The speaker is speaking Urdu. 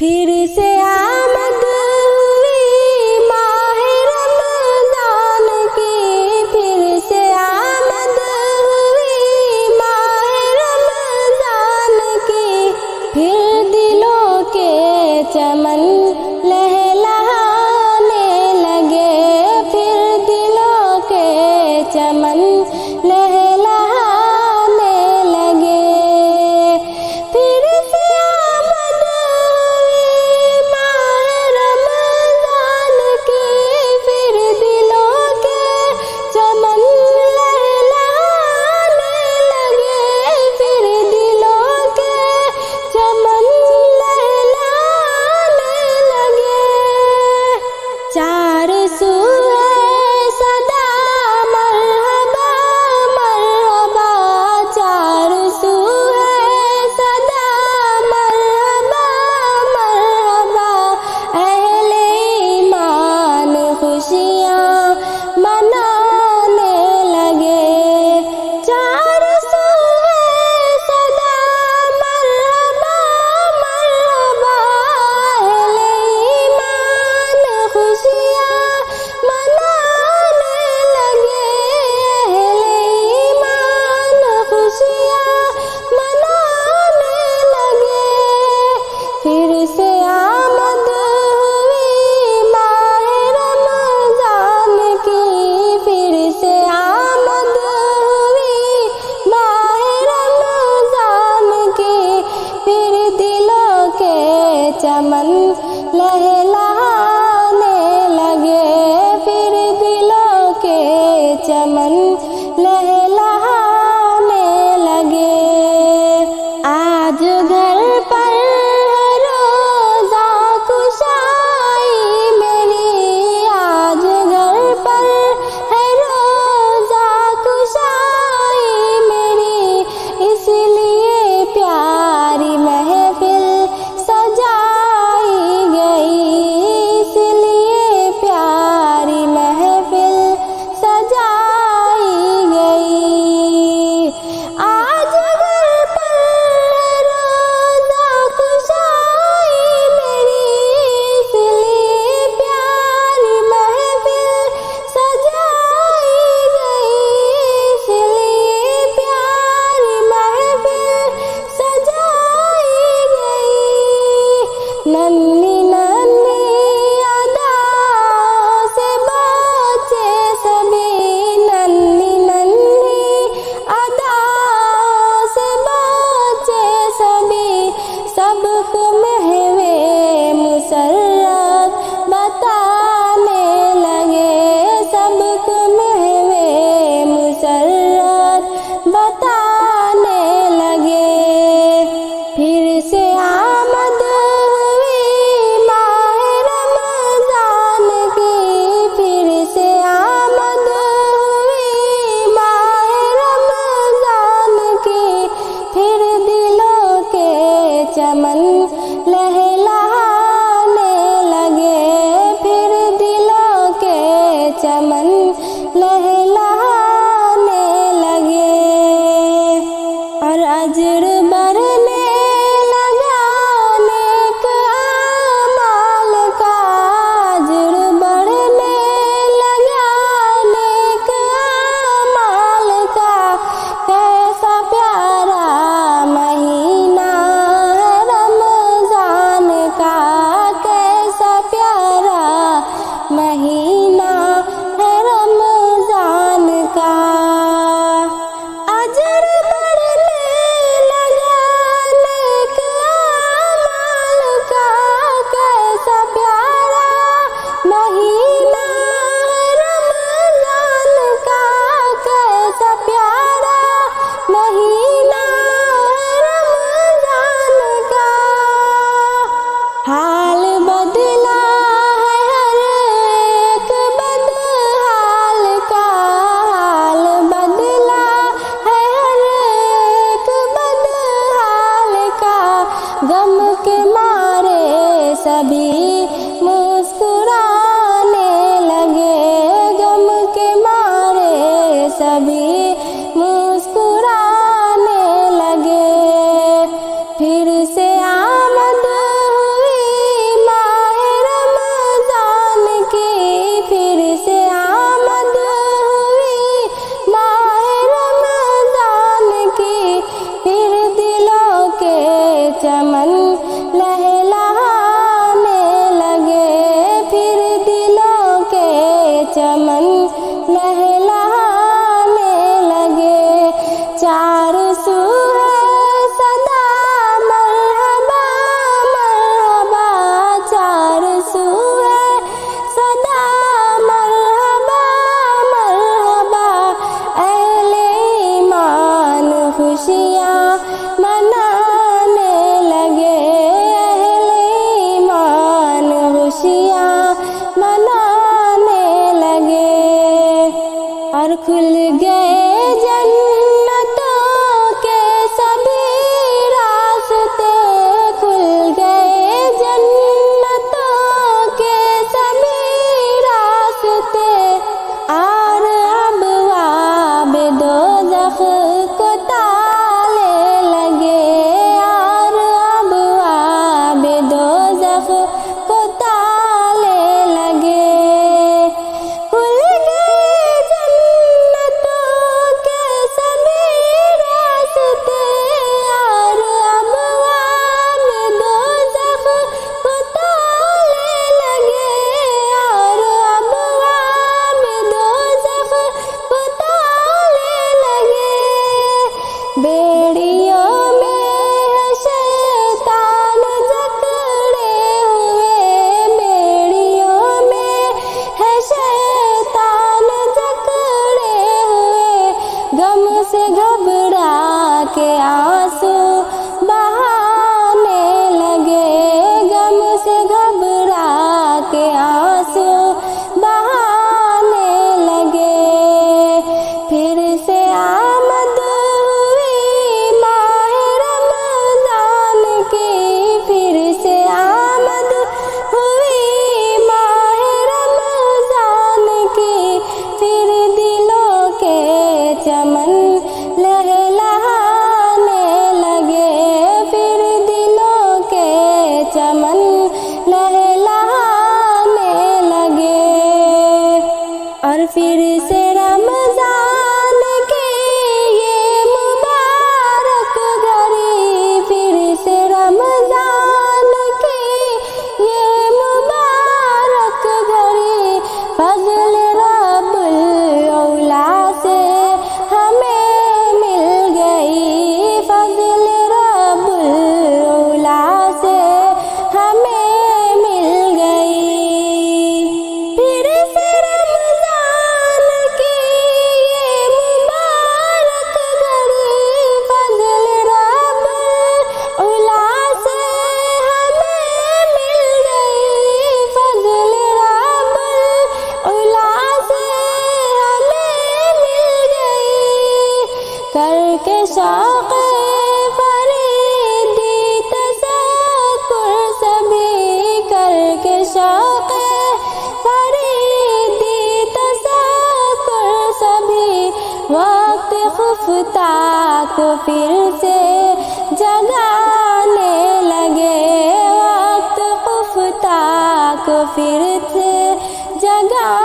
پھر سے آمد ہوئی ماہ رمضان کی، پھر سے آمد ہوئی ماہ رمضان کی، پھر دلوں کے چمن لہلہانے لگے، پھر دلوں کے چمن لہلہانے لگے۔ پھر سے آمد ہوئی ماہ رمضان کی، پھر دلوں کے چمن لہلہانے لگے، پھر دلوں کے چمن لہلہانے لگے۔ چار سو ہے صدا مرحبا مرحبا، چار سو ہے صدا مرحبا مرحبا، اہل ایمان خوشیاں منانے لگے۔ چار سو ہے صدا مرحبا مرحبا، اہل ایمان خوشیاں منانے لگے، اہل ایمان خوشیاں منانے لگے۔ پھر سے آمد ہوئی ماہ رمضان کی، پھر سے آمد ہوئی ماہ رمضان کی، پھر دلوں کے چمن لہلہانے لگے، پھر دلوں کے چمن لہلہانے لگے۔ آج گھر پر ہے روزہ کشائی میری، آج گھر پر ہے روزہ کشائی میری، اس لیے پیاری محفل سجائی گئی، اس لیے پیاری محفل سجائی گئی۔ آج گھر پر ہے روزہ کشائی میری، اس لیے پیاری محفل سجائی گئی، اس لیے پیاری محفل سجائی گئی۔ ننھی ننھی اداؤں سے بچے سبھی، ننھی ننھی اداؤں سے بچے سبھی، سب کو محوِ مسرت بتانے لگے، سب کو محوِ مسرت بتانے لگے۔ پھر سے آمد ہوئی ماہ رمضان کی، پھر سے آمد ہوئی ماہ رمضان کی، پھر دلوں کے چمن لہلہانے لگے، پھر دلوں کے چمن لہلہانے لگے۔ اور اجر بڑھنے لگا نیک اعمال کا، اجر بڑھنے لگا نیک اعمال کا، کیسا پیارا مہینہ ہے رمضان کا، کیسا پیارا مہینہ ہے رمضان کا۔ اجر بڑھنے لگا نیک اعمال کا، کیسا پیارا مہینہ ہے رمضان کا، کیسا پیارا مہینہ ہے رمضان کا۔ حال بدلا ہے ہر ایک بدحال کا، حال بدلا ہے ہر ایک بدحال کا، غم کے مارے سبھی مسکرانے لگے، غم کے مارے سبھی مسکرانے لگے۔ پھر سے آمد ہوئی شوق فریدی تذکر سبھی کر کے شوق فریدی تذکر سبھی وقت خفتہ کو پھر سے جگانے لگے، وقت خفتہ کو پھر سے جگانے